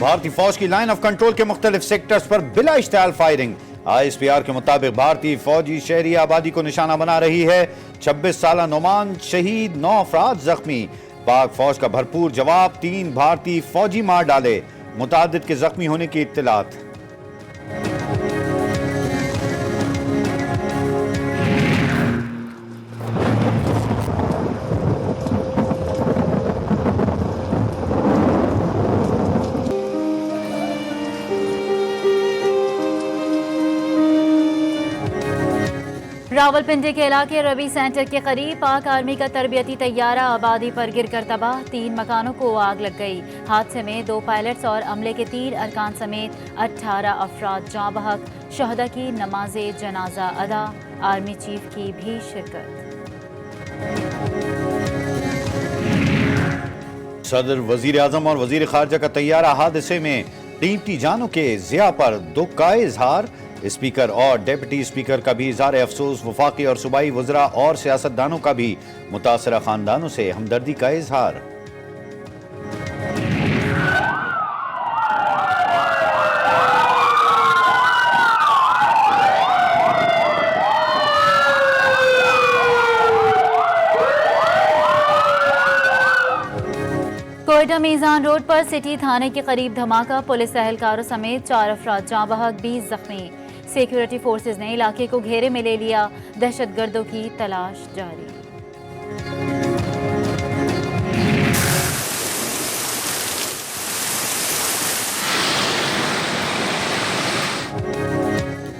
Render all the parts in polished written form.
भारतीय फौज की लाइन ऑफ कंट्रोल के मुख्तलिफ सेक्टर्स पर बिला इश्तियाल फायरिंग। ISPR के मुताबिक भारतीय फौजी शहरी आबादी को निशाना बना रही है। 26 साल नोमान शहीद, 9 अफराद जख्मी। पाक फौज का भरपूर जवाब, 3 भारतीय फौजी मार डाले। मुतादिद के जख्मी होने की इत्तलात। रावलपिंडी के इलाके रवि सेंटर के करीब पाक आर्मी का तरबियती तैयारा आबादी पर गिरकर तबाह, 3 मकानों को आग लग गई। हादसे में 2 पायलट्स और अमले के 3 अरकान समेत 18 अफराद जाँ बहक। शहदा की नमाज़े जनाजा अदा, आर्मी चीफ की भी शिरकत। सदर, वजीर आजम और वजीर खारजा का तैयारा हादसे में कीमती जानों के ज़िया पर दुख का इजहार। स्पीकर और डिप्टी स्पीकर का भी इज़हार अफसोस। वफाकी और सूबाई वज़रा और सियासतदानों का भी मुतासरा खानदानों से हमदर्दी का इजहार। कोयटा मीज़ान रोड पर सिटी थाने के करीब धमाका, पुलिस एहलकारों समेत 4 अफराद जाँ बहक, 20 जख्मी। सिक्योरिटी फोर्सेज ने इलाके को घेरे में ले लिया, दहशतगर्दों की तलाश जारी।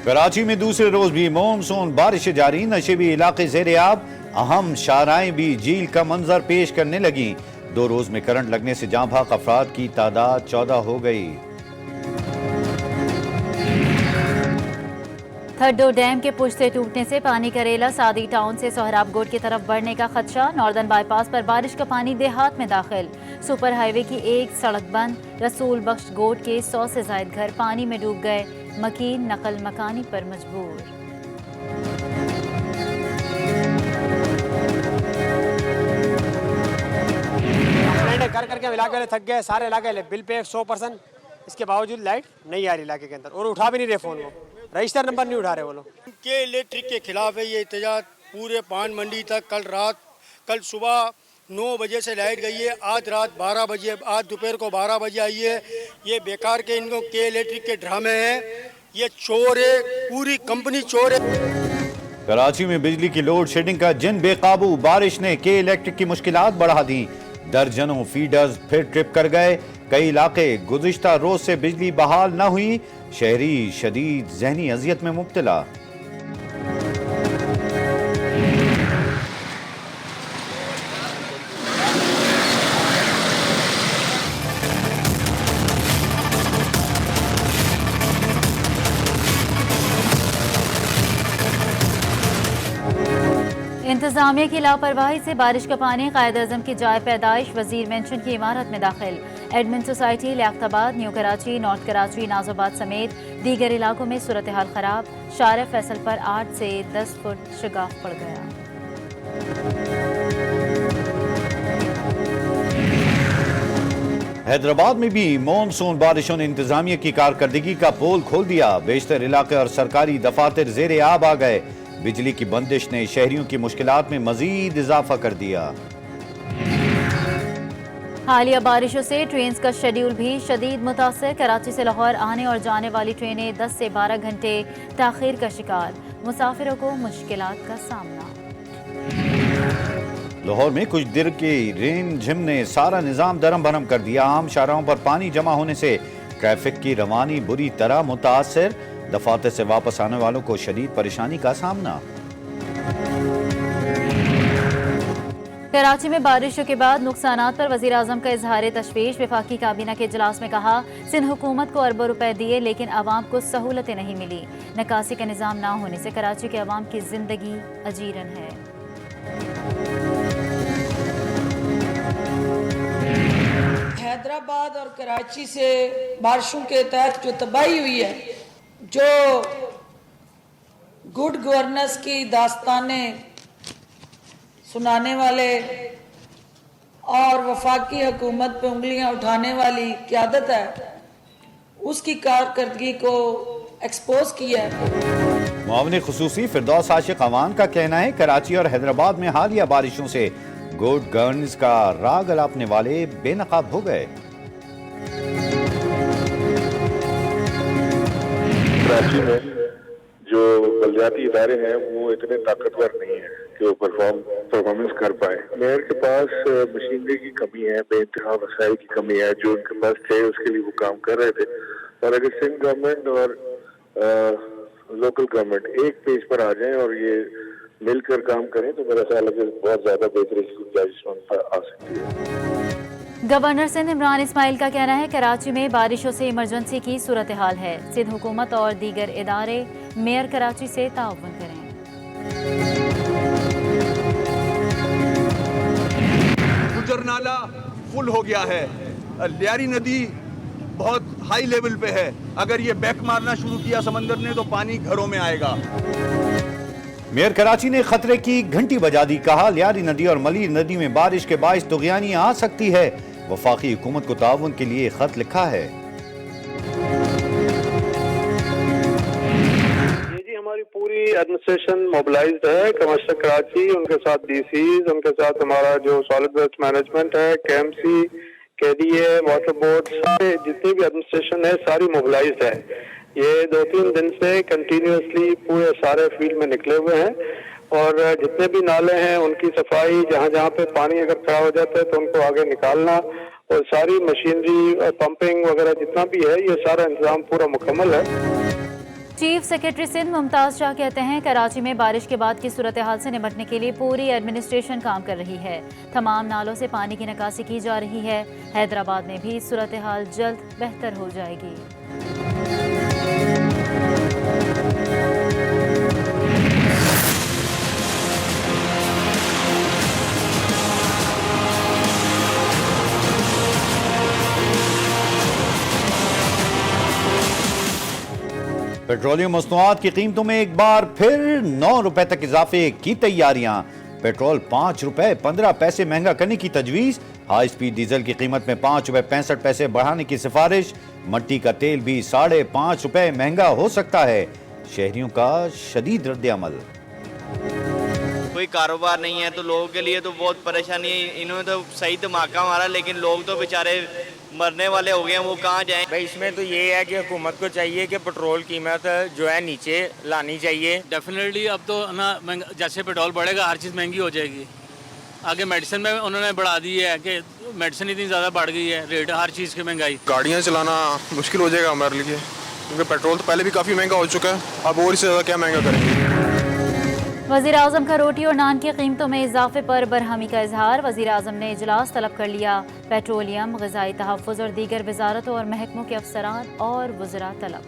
कराची में दूसरे रोज भी मानसून बारिशें जारी, नशेबी इलाके ज़ेर-ए-आब, अहम शाहराएं भी झील का मंजर पेश करने लगी। 2 रोज में करंट लगने से जाँ बहक अफराद की तादाद 14 हो गई। थड्डो डैम के पुश से टूटने से पानी करेला सादी टाउन से सोहराब गोट की तरफ बढ़ने का खदशा। नॉर्दर्न बाईपास पर बारिश का पानी देहात में दाखिल। सुपर हाईवे की एक सड़क बंद। रसूल बख्श गोट के 100 से ज्यादा घर पानी में डूब गए। मकीन नकल मकानी पर मजबूर। कर करके इलाके वाले थक गए, सारे इलाके बिल पे 100%। इसके बावजूद लाइट नहीं आ रही इलाके के अंदर, और उठा भी नहीं रहे फोन, वो रजिस्टर नंबर नहीं उठा रहे वो लोग। के इलेक्ट्रिक के खिलाफ है ये एहतजाज पूरे पान मंडी तक। कल सुबह 9 बजे से लाइट गई है, आज रात 12 बजे, आज दोपहर को 12 बजे आई है। ये बेकार के इनको के इलेक्ट्रिक के ड्रामे हैं, ये चोर है, पूरी कंपनी चोर है। कराची में बिजली की लोड शेडिंग का जिन बेकाबू, बारिश ने के इलेक्ट्रिक की मुश्किलात बढ़ा दी। दर्जनों फीडर्स फिर ट्रिप कर गए। कई इलाके गुज़िश्ता रोज से बिजली बहाल न हुई। शहरी शदीद ज़हनी अजियत में मुब्तला। इंतजामिया की लापरवाही से बारिश का पानी कायद-ए-आज़म की जाए पैदाइश। वजीर मेंशन की इमारत में दाखिल। Admin society, Liaquatabad, new Karachi, north Karachi, Nazimabad समेत दीगर इलाकों में सूरत हाल खराब। शार फैसल पर 8 से 10 फुट शगाफ पड़ गया। हैदराबाद में भी मानसून बारिशों ने इंतजामिया की कारकर्दगी का पोल खोल दिया। बेशतर इलाके और सरकारी दफातर ज़ेर-ए-आब आ गए। बिजली की बंदिश ने शहरियों की मुश्किलात में मजीद इजाफा कर दिया। हालिया बारिशों से ट्रेन का शेड्यूल भी शदीद मुतासर। कराची से लाहौर आने और जाने वाली ट्रेनें 10 से 12 घंटे ताखीर का शिकार। मुसाफिरों को मुश्किलात का सामना। लाहौर में कुछ देर की रेन झिम ने सारा निजाम दरम भरम कर दिया। आम शाहराहों पर पानी जमा होने से ट्रैफिक की रवानी बुरी तरह मुतासर। दफातर से वापस आने वालों को शदीद परेशानी का सामना। कराची में बारिशों के बाद नुकसानात पर वजीर आजम का इजहार तशवीश। वफाकी काबीना के इजलास में कहा, सिंध हुकूमत को अरबों रुपए दिए लेकिन आवाम को सहूलतें नहीं मिली। निकासी का निजाम ना होने से कराची के अवाम की जिंदगी अजीरन है। हैदराबाद और कराची से बारिशों के तहत जो तबाही हुई है, जो गुड गवर्नेंस की दास्तानें सुनाने वाले और वफाकी हुकूमत पे उंगलियां उठाने वाली क़यादत है, उसकी कारकर्दगी को एक्सपोज किया है। मुआविन खुसूसी फिरदौस आशिक अवान का कहना है कराची और हैदराबाद में हालिया बारिशों से गुड गवर्नेंस का राग अलापने वाले बेनकाब हो गए। कराची में जो बलदियाती इदारे हैं वो इतने ताकतवर नहीं है कि वो परफॉर्मेंस कर पाए। मेयर के पास मशीनरी की कमी है, बेइंतहा वसाइल की कमी है, जो उनके पास थे उसके लिए वो काम कर रहे थे। और अगर सिंध गवर्नमेंट और लोकल गवर्नमेंट एक पेज पर आ जाएं और ये मिलकर काम करें तो मेरा ख्याल है कि बहुत ज्यादा बेहतरी की गुंजाइश आ सकती है। गवर्नर सिंध इमरान इस्माइल का कहना है कराची में बारिशों से इमरजेंसी की सूरत हाल है। सिंध हुकूमत और दीगर इदारे मेयर कराची से ताउन करें। गुजर नाला फुल हो गया है, लियारी नदी बहुत हाई लेवल पे है। अगर ये बैक मारना शुरू किया समंदर ने तो पानी घरों में आएगा। मेयर कराची ने खतरे की घंटी बजा दी, कहा लियारी नदी और मलीर नदी में बारिश के बाइस तुगयानी आ सकती है। वफाकी हुकूमत को ताउन के लिए खत लिखा है। ये जी हमारी पूरी एडमिनिस्ट्रेशन मोबिलाइज्ड है। कमिश्नर कराची, उनके साथ डीसीज, उनके साथ हमारा जो सॉलिड वेस्ट मैनेजमेंट है, केएमसी, केडीए, वाटर बोर्ड, सारे जितनी भी एडमिनिस्ट्रेशन है सारी मोबिलाइज्ड है। ये 2-3 दिन से कंटिन्यूसली पूरे सारे फील्ड में निकले हुए हैं और जितने भी नाले हैं उनकी सफाई, जहाँ जहाँ पे पानी अगर खड़ा हो जाता है तो उनको आगे निकालना और सारी मशीनरी और पंपिंग वगैरह जितना भी है ये सारा इंतजाम पूरा मुकम्मल है। चीफ सेक्रेटरी सिंध मुमताज शाह कहते हैं कराची में बारिश के बाद की सूरत हाल से निपटने के लिए पूरी एडमिनिस्ट्रेशन काम कर रही है। तमाम नालों से पानी की निकासी की जा रही है। हैदराबाद में भी सूरत हाल जल्द बेहतर हो जाएगी। पेट्रोलियम मसनूआत की कीमतों में एक बार फिर 9 रुपए तक इजाफे की तैयारियां। पेट्रोल 5 रुपए 15 पैसे महंगा करने की तजवीज। हाई स्पीड डीजल की कीमत में 5 रुपए 65 पैसे बढ़ाने की सिफारिश। मट्टी का तेल भी 5.5 रुपए महंगा हो सकता है। शहरियों का शदीद रद्द-ए-अमल। कोई कारोबार नहीं है तो लोगों के लिए तो बहुत परेशानी है। इन्होंने तो सही धमाका मारा लेकिन लोग तो बेचारे मरने वाले हो गए हैं, वो कहाँ जाएं। भाई इसमें तो ये है कि हुकूमत को चाहिए कि पेट्रोल कीमत जो है नीचे लानी चाहिए। डेफिनेटली अब तो ना जैसे पेट्रोल बढ़ेगा हर चीज़ महंगी हो जाएगी। आगे मेडिसिन में उन्होंने बढ़ा दी है कि मेडिसिन इतनी ज़्यादा बढ़ गई है, रेट हर चीज़ की महंगाई। गाड़ियाँ चलाना मुश्किल हो जाएगा हमारे लिए क्योंकि पेट्रोल तो पहले भी काफ़ी महंगा हो चुका है, अब और इससे ज़्यादा क्या महंगा करेंगे। वज़ीर आज़म का रोटी और नान की कीमतों में इजाफे पर बरहमी का इजहार। वज़ीर आज़म ने इजलास तलब कर लिया। पेट्रोलियम, ग़िज़ाई तहफ़्फ़ुज़ और दीगर वज़ारतों और महकमों के अफसरान और वज़रा तलब।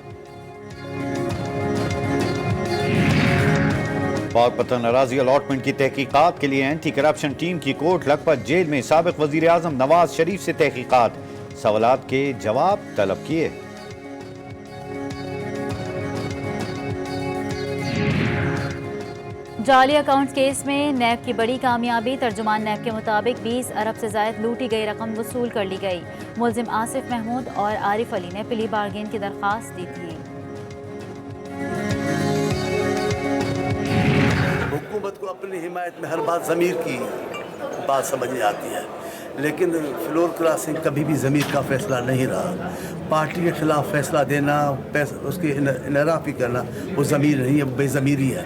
पाकपतन अराज़ी अलॉटमेंट की तहकीकात के लिए एंटी करप्शन टीम की कोर्ट लखपत जेल में साबिक़ वज़ीर आज़म नवाज शरीफ से तहकीकात। सवालात के जवाब तलब किए। जाली अकाउंट केस में नैब की बड़ी कामयाबी। तर्जुमान नैब के मुताबिक 20 अरब से ज़ायद लूटी गई रकम वसूल कर ली गई। मुल्जिम आसिफ महमूद और आरिफ अली ने प्ली बार्गेन की दरख्वास्त दी थी। हुकूमत को अपनी हिमायत में हर बात ज़मीर की बात समझ में आती है, लेकिन फ्लोर क्रॉसिंग कभी भी ज़मीर का फैसला नहीं रहा। पार्टी के खिलाफ फैसला देना, उसकी इनराफी करना वो ज़मीर नहीं है, बेज़मीरी है।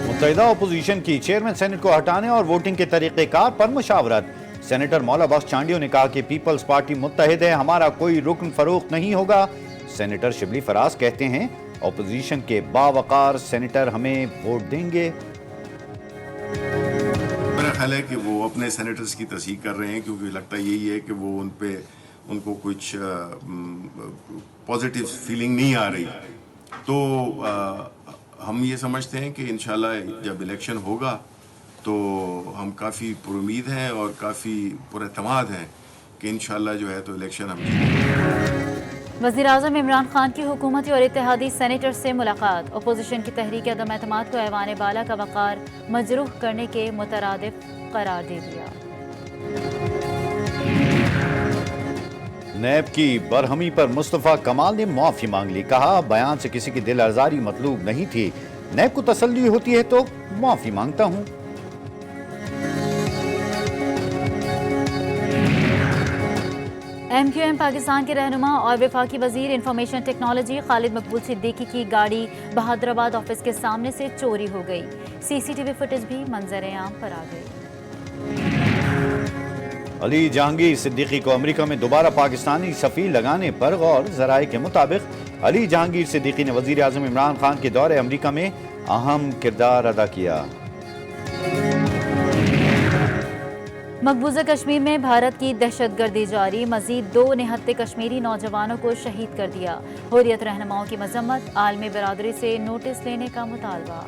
मुत्तहिदा अपोजिशन की चेयरमैन सेनेट को हटाने और वोटिंग के तरीक़ेकार पर मुशावरत। सेनेटर मौला बख्श चांडियो ने कहा कि पीपल्स पार्टी मुत्तहिद है, हमारा कोई रुकन फरोख्त नहीं होगा। सेनेटर शिबली फराज कहते हैं अपोजिशन के बावकार सेनेटर हमें वोट देंगे। मेरा ख्याल है कि वो अपने सेनेटर्स की तस्दीक कर रहे हैं क्योंकि लगता यही है कि वो उनको कुछ पॉजिटिव फीलिंग नहीं आ रही। तो हम ये समझते हैं कि इंशाल्लाह जब इलेक्शन होगा तो हम काफ़ी पुरुमीद हैं और काफ़ी पुरएतमाद हैं कि इंशाल्लाह जो है तो इलेक्शन हम जीतेंगे। वज़ीर आज़म इमरान खान की हुकूमती और इत्तेहादी सेनेटर से मुलाकात। अपोजिशन की तहरीक अदम एतमाद को ऐवान बाला का वक़ार मजरूह करने के मुतरादिफ करार दे दिया। नैब की बरहमी पर मुस्तफा कमाल ने माफी मांग ली। कहा बयान से किसी की दिल आजारी मतलूब नहीं थी। नैब को तसल्ली होती है तो माफी मांगता हूं। MQM पाकिस्तान के रहनुमा और वफाकी वजीर इंफॉर्मेशन टेक्नोलॉजी खालिद मकबूल सिद्दीकी की गाड़ी बहादुराबाद ऑफिस के सामने से चोरी हो गई। CCTV फुटेज भी मंजर आम पर आ गई। अली जहांगीर सिद्दीकी को अमेरिका में दोबारा पाकिस्तानी सफीर लगाने पर गौर। जराये के मुताबिक अली जहांगीर सिद्दीकी ने वजीर आजम इमरान खान के दौरे अमेरिका में अहम किरदार अदा किया। मकबूजा कश्मीर में भारत की दहशतगर्दी जारी। मजीद 2 निहत्ते कश्मीरी नौजवानों को शहीद कर दिया। हुर्रियत रहनुमाओं की मजम्मत। आलमी बरादरी से नोटिस लेने का मुतालबा।